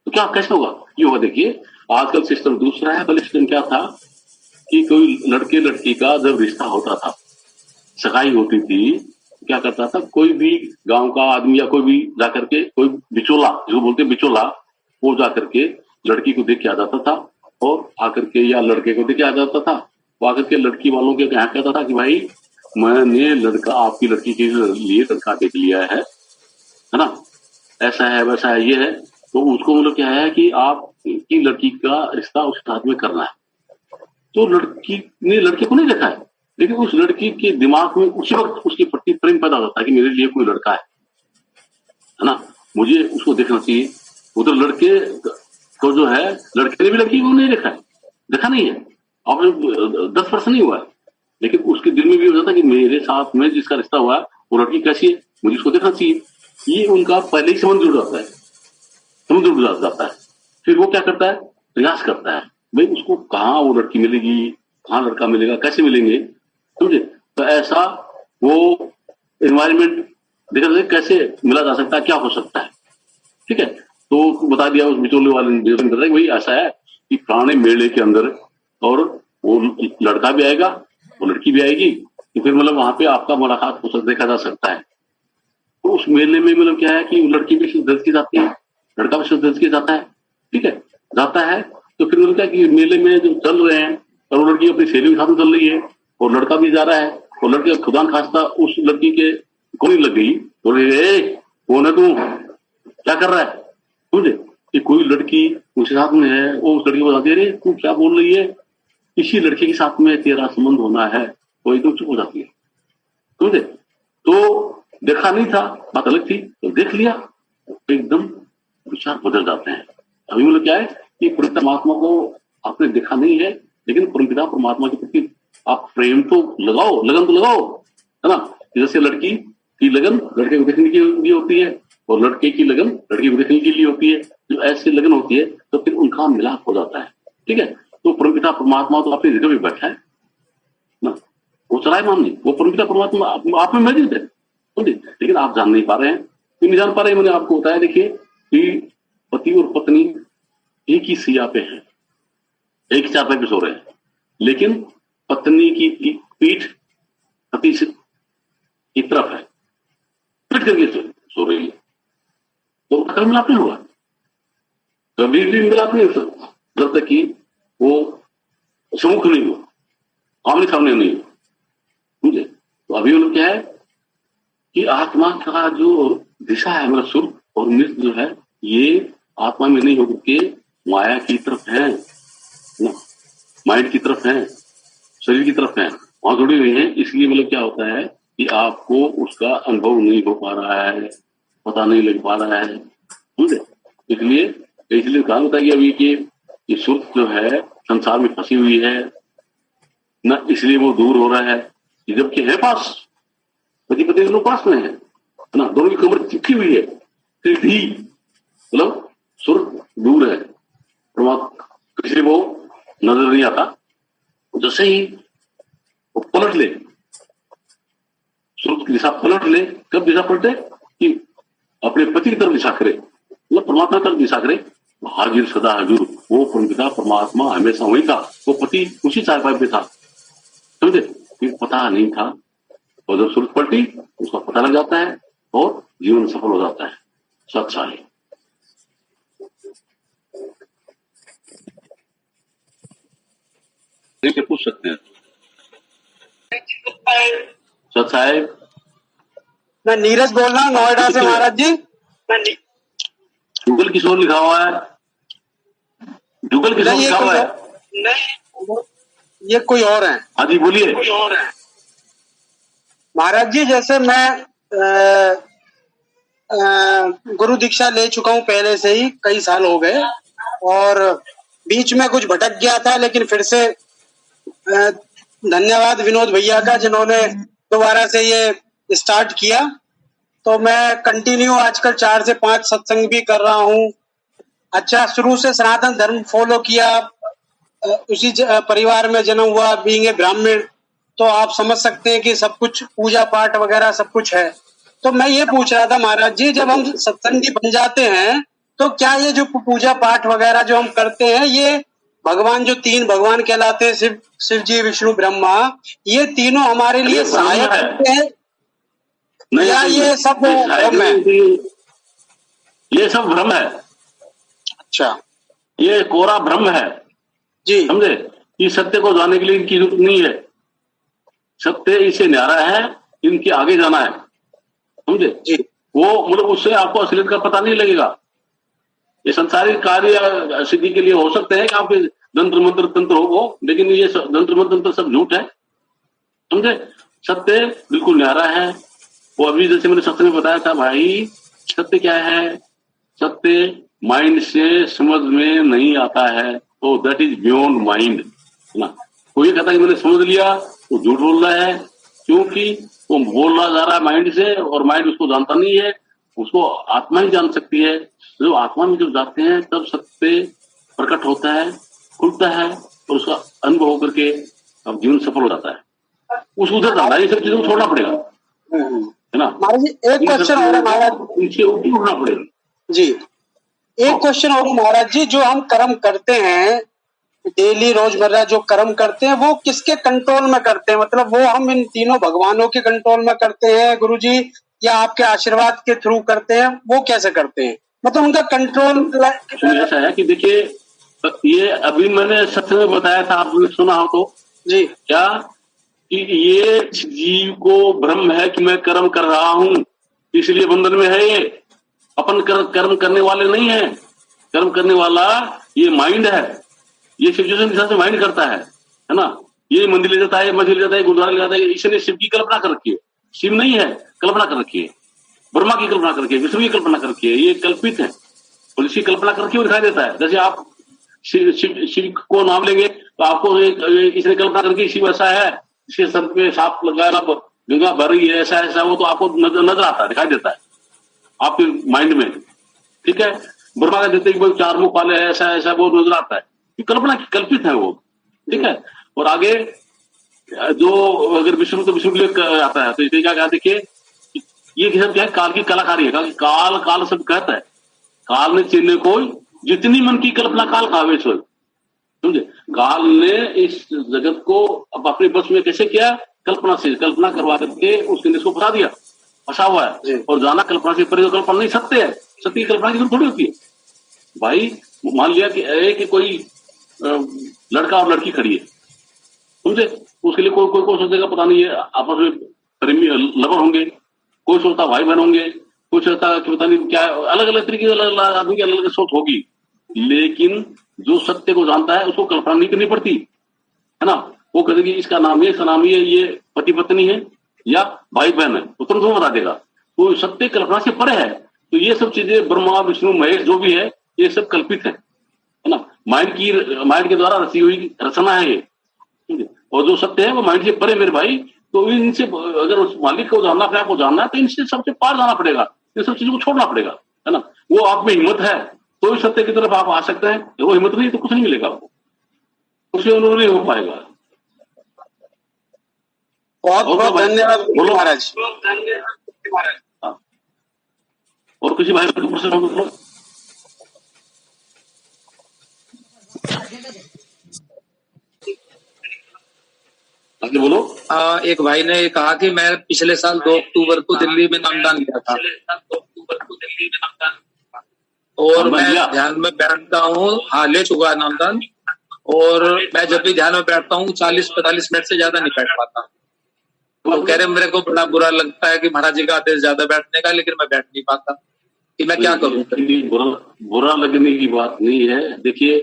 तो क्या कैसे होगा? ये होगा देखिए, आजकल सिस्टम दूसरा है। पहले सिस्टम क्या था कि कोई लड़के लड़की का जब रिश्ता होता था, सगाई होती थी, क्या करता था कोई भी गांव का आदमी या कोई भी जाकर के, कोई बिचौला जो बोलते बिचौला, वो जाकर के लड़की को देख के आ जाता था और आकर के, या लड़के को देख के आ जाता था, वो आकर के लड़की वालों के यहाँ कहता था कि भाई मैंने लड़का आपकी लड़की के लिए लड़का देख लिया है ना, ऐसा है वैसा है ये है। तो उसको मतलब क्या है कि आपकी लड़की का रिश्ता उसके साथ में करना है। तो लड़की ने लड़के को नहीं देखा है, लेकिन उस लड़की के दिमाग में उसी वक्त उसके प्रति प्रेम पैदा होता है कि मेरे लिए कोई लड़का है ना, मुझे उसको देखना चाहिए। उधर लड़के को जो है, लड़के ने भी लड़की को नहीं देखा है, देखा नहीं है, आपने 10% नहीं हुआ है, लेकिन उसके दिल में भी हो जाता है कि मेरे साथ में जिसका रिश्ता हुआ है वो लड़की कैसी है, मुझे उसको देखना चाहिए। ये उनका पहले ही समझ जुड़ जाता है, समझ जुड़ जाता है। फिर वो क्या करता है, प्रयास करता है भाई उसको कहाँ वो लड़की मिलेगी, कहाँ लड़का मिलेगा, कैसे मिलेंगे, समझे? तो ऐसा वो एनवायरमेंट देखा जाए कैसे मिला जा सकता है, क्या हो सकता है, ठीक है। तो बता दिया उस बिचौले वाले ने, भाई ऐसा है कि पुराने मेले के अंदर और वो लड़का भी आएगा, वो लड़की भी आएगी, तो फिर मतलब वहां पे आपका मुलाकात हो सकता, देखा जा सकता है। तो उस मेले में मतलब क्या है कि लड़की भी दर्ज की जाती है, लड़का भी दर्ज किया जाता है, ठीक है, जाता है। तो फिर मतलब क्या कि मेले में जो चल रहे हैं और वो लड़की अपनी सहेली के साथ में चल रही है और लड़का भी जा रहा है, और लड़की खुदा न खास्ता उस लड़की के गोली लग गई, बोले कौन है तू, क्या कर रहा है, समझे? कि कोई लड़की उसके साथ में है, वो उस लड़की को बताती है अरे तू क्या बोल रही है, किसी लड़के के साथ में तेरा संबंध होना है, वो एकदम चुप हो जाती है, समझे? तो देखा नहीं था, बात अलग थी, तो देख लिया, एकदम विचार बदल जाते हैं। अभी मतलब क्या है कि परमात्मा को आपने देखा नहीं है, लेकिन परमपिता परमात्मा के प्रति आप प्रेम तो लगाओ, लगन तो लगाओ, है ना? जैसे लड़की की लगन लड़के को देखने के लिए होती है और लड़के की लगन लड़की को देखने के लिए होती है। जो ऐसी लगन होती है तो फिर उनका मिलाप हो जाता है, ठीक है। तो परमपिता परमात्मा तो अपनी जगह भी बैठा है ना, वो चलाए मान नहीं, वो परमपिता परमात्मा आप में मौजूद है, लेकिन आप जान नहीं पा रहे हैं, क्यों नहीं जान पा रहे? मैंने आपको बताया देखिए कि पति और पत्नी एक ही सिया पे है, एक ही चारपाई पे सो रहे हैं, लेकिन पत्नी की पीठ पति की तरफ है, पीठ करके सो रही है, तो कभी मिलाप नहीं होगा, कभी भी मिलाप नहीं होगा जब तक कि वो सम्मुख नहीं हो, आमने सामने नहीं हो, समझे? तो अभी लोग क्या है कि आत्मा का जो दिशा है, मतलब सुर और नृत्य जो है, ये आत्मा में नहीं होकर के माया की तरफ है ना, माइंड की तरफ है, शरीर की तरफ है, वहां जुड़ी हुई है। इसलिए मतलब क्या होता है कि आपको उसका अनुभव नहीं हो पा रहा है, पता नहीं लग पा रहा है, समझे? इसलिए कहा होता है कि अभी कि सुर जो है संसार में फंसी हुई है ना, इसलिए वो दूर हो रहा है, जबकि है पास, पति पत्नी दोनों पास में है ना, दोनों की कमर चिपकी हुई है, फिर भी मतलब सुर दूर है, परमात्मा इसलिए वो नजर नहीं आता। जैसे ही वो पलट ले, सुर की दिशा पलट ले, कब दिशा पलटे कि अपने पति की तरफ दिशा करे, मतलब परमात्मा की तरफ दिशा करे, हाजिर सदा हजूर, वो परमपिता परमात्मा हमेशा वही था, वो पति उसी चारपाई पे था, समझे? पता नहीं था, और जब सूरत पलटी उसका पता लग जाता है और जीवन सफल हो जाता है। सच्चाई पूछ सकते हैं। सच साहेब, मैं नीरज बोल रहा हूँ नोएडा से महाराज जी। जुगल किशोर लिखा हुआ है, जुगल किशोर लिखा हुआ है। नहीं, ये कोई और है। हाँ जी बोलिए। महाराज जी, जैसे मैं गुरु दीक्षा ले चुका हूँ पहले से ही, कई साल हो गए, और बीच में कुछ भटक गया था, लेकिन फिर से धन्यवाद विनोद भैया का जिन्होंने दोबारा से ये स्टार्ट किया। तो मैं कंटिन्यू आजकल 4 से 5 सत्संग भी कर रहा हूँ। अच्छा, शुरू से सनातन धर्म फॉलो किया, उसी परिवार में जन्म हुआ, बीइंग ए ब्राह्मण, तो आप समझ सकते हैं कि सब कुछ पूजा पाठ वगैरह सब कुछ है। तो मैं ये पूछ रहा था महाराज जी, जब हम सत्संगी बन जाते हैं तो क्या ये जो पूजा पाठ वगैरह जो हम करते हैं, ये भगवान जो 3 भगवान कहलाते हैं, शिव जी, विष्णु, ब्रह्मा, ये तीनों हमारे लिए सहायक होते हैं या ये सब भ्रम है? ये सब भ्रम है। अच्छा, ये कोरा भ्रम है जी, समझे? ये सत्य को जानने के लिए इनकी जरूरत नहीं है। सत्य इसे न्यारा है, इनके आगे जाना है, समझे जी। वो मतलब उससे आपको असलियत का पता नहीं लगेगा। ये संसारिक कार्य सिद्धि के लिए हो सकते हैं कि आपके तंत्र मंत्र तंत्र हो, लेकिन ये तंत्र मंत्र तंत्र सब झूठ है, समझे? सत्य बिल्कुल न्यारा है। वो अभी जैसे मैंने सत्य में बताया था भाई, सत्य क्या है? सत्य माइंड से समझ में नहीं आता है, तो दैट इज बियॉन्ड माइंड, है ना? कोई कहता है कि मैंने समझ लिया, वो झूठ बोल रहा है, क्योंकि वो बोल रहा जा रहा है माइंड से, और माइंड उसको जानता नहीं है, उसको आत्मा ही जान सकती है। जो आत्मा में जब जाते हैं तब सत्य प्रकट होता है, खुलता है, और उसका अनुभव होकर के अब जीवन सफल हो जाता है। उस उधर जाना, ये सब चीजों को छोड़ना पड़ेगा, है ना? महाराज जी, एक क्वेश्चन और है महाराज, इनसे ऊपर उठना पड़ेगा जी। एक क्वेश्चन और है महाराज जी, जो हम कर्म करते हैं डेली, रोजमर्रा जो कर्म करते हैं, वो किसके कंट्रोल में करते हैं? मतलब वो हम इन तीनों भगवानों के कंट्रोल में करते हैं गुरुजी, या आपके आशीर्वाद के थ्रू करते हैं? वो कैसे करते हैं, मतलब उनका कंट्रोल? ऐसा है कि देखिए, ये अभी मैंने सत्य में बताया था, आपने सुना हो तो जी, क्या कि ये जीव को भ्रम है कि मैं कर्म कर रहा हूं, इसलिए बंधन में है। ये अपन कर्म करने वाले नहीं है, कर्म करने वाला ये माइंड है। ये सिचुएशन के हिसाब से माइंड करता है ना? ये मंदिर ले जाता है, मस्जिद ले जाता है, गुरुद्वारा ले जाता है, इसने शिव की कल्पना कर रखी है। शिव नहीं है, कल्पना कर रखी है। ब्रह्मा की कल्पना कर रखी है, विष्णु की कल्पना कर रखी है। ये कल्पित है और इसकी कल्पना करके वो दिखाई देता है। जैसे आप शिव को नाम लेंगे तो आपको इसने कल्पना करके शिव ऐसा है, इसके सर पे सांप लगाया, गंगा भर रही है, ऐसा ऐसा, वो तो आपको नजर आता है, दिखाई देता है आपके माइंड में, ठीक है? ब्रह्मा का देते कि 4 मुख वाले है, ऐसा ऐसा, वो नजर आता है। ये कल्पना की कल्पित है वो, ठीक है? और आगे जो अगर विष्णु, तो विष्णु के लिए आता है, तो क्या कहा देखिए, ये सब क्या है? काल की कलाकारी है। काल काल सब कहता है, काल ने चिन्ह को जितनी मन की कल्पना काल खावे सोई, समझे? काल ने इस जगत को अब अपने बस में कैसे किया? कल्पना से, कल्पना करवा करके उसने इसको फंसा दिया, फंसा हुआ है। और जाना कल्पना से परे, तो कल्पना नहीं, सत्य है। सत्य की कल्पना की जरूरत थोड़ी होती है भाई। मान लिया कि कोई लड़का और लड़की खड़ी है, समझे? उसके लिए कोई कोई कोई सोचेगा पता नहीं है आपस में प्रेमी लवर होंगे, कोई सोचता भाई बहन होंगे, कोई सोचता कि पता नहीं क्या, अलग अलग तरीके की आदमी की अलग अलग सोच होगी। लेकिन जो सत्य को जानता है उसको कल्पना नहीं करनी पड़ती, है ना? वो कहेगी इसका नाम है, इसका नाम ये पति पत्नी है या भाई बहन है, तो तुरंत वो बता देगा। तो सत्य कल्पना से परे है। तो ये सब चीजें ब्रह्मा विष्णु महेश जो भी है, ये सब कल्पित है ना? माइंड के द्वारा रची हुई रचना है ये। और जो सत्य है वो माइंड से परे मेरे भाई। तो इनसे अगर उस मालिक को जानना, अपने आप को जानना है, तो इनसे सबसे पार जाना पड़ेगा, इन सब चीजों को छोड़ना पड़ेगा, है ना? वो आप में हिम्मत है तो इस सत्य की तरफ आप आ सकते हैं। वो हिम्मत नहीं तो कुछ नहीं मिलेगा आपको, कुछ अनुभव नहीं हो पाएगा। बहुत बहुत धन्यवाद महाराज। और किसी भाई को प्रश्न हो तो आगे बोलो। एक भाई ने कहा कि मैं पिछले साल 2 अक्टूबर को दिल्ली में नामदान किया था और मैं ध्यान में बैठता हूँ। हाँ, ले चुका है नामदान। और मैं जब भी ध्यान में बैठता हूँ 40-45 मिनट से ज्यादा नहीं बैठ पाता। तो कह रहे मेरे को बड़ा बुरा लगता है कि महाराज जी का आदेश ज्यादा बैठने का, लेकिन मैं बैठ नहीं पाता, कि मैं क्या करूँ। बुरा लगने की बात नहीं है। देखिए,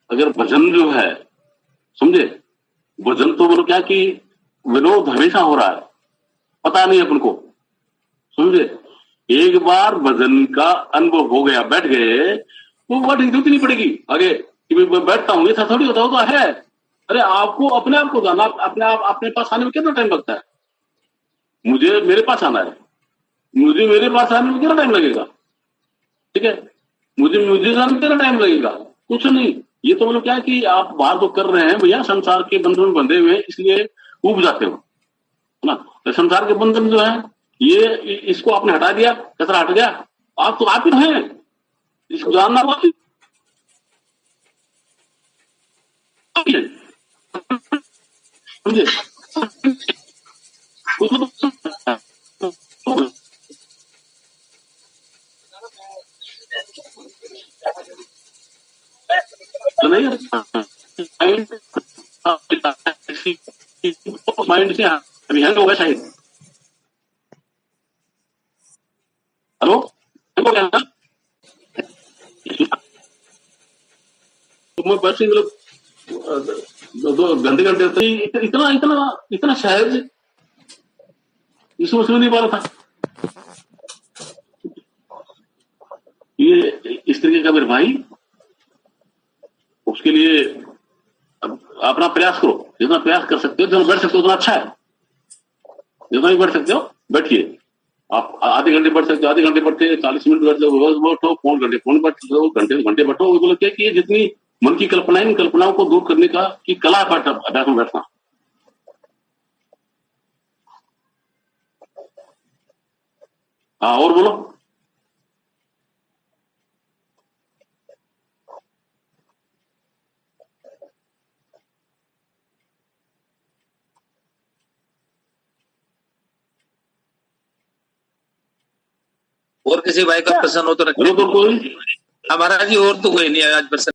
अगर भजन जो है, समझे, भजन तो बोलो क्या कि विनोद हमेशा हो रहा है, पता नहीं अपन को, समझे। एक बार भजन का अनुभव हो गया, बैठ गए, वो बात जरूरत नहीं पड़ेगी आगे कि मैं बैठता हूँ, ऐसा थोड़ी होता होता है। अरे आपको अपने आप को जाना, अपने पास आने में कितना टाइम लगता है। मुझे मेरे पास आना है, मुझे मेरे पास आने में कितना टाइम लगेगा, ठीक है। मुझे जाने में कितना टाइम लगेगा, कुछ नहीं। ये तो मतलब क्या है कि आप बाहर तो कर रहे हैं भैया, संसार के बंधन में बंधे हुए, इसलिए उब जाते हो, है ना। तो संसार के बंधन जो है, ये इसको आपने हटा दिया, कचरा हट गया, आप तो आप ही हैं, इसको जानना होगा। समझे, माइंड से अभी हैंग होगा शायद। हेलो, हो गया ना? तो मैं बस दो घंटे इतना इतना इतना सहज, इसको समझ नहीं पा रहा था। ये इस तरीके का मेरे भाई, उसके लिए अपना प्रयास करो, जितना प्रयास कर सकते हो, जितना बैठ सकते हो उतना अच्छा है। जितना भी बैठ सकते हो बैठिए। आप आधे घंटे बैठ सकते हो, आधे घंटे बैठते, 40 मिनट बैठते हो, रोज बैठो, पौन घंटे घंटे बैठो। बोले क्या कि ये जितनी मन की कल्पनाएं, इन कल्पनाओं को दूर करने का की कला है अभ्यास में बैठना। हाँ, और बोलो। और किसी भाई का प्रश्न हो तो रखिए। कोई हमारा जी और तो कोई नहीं है आज प्रश्न।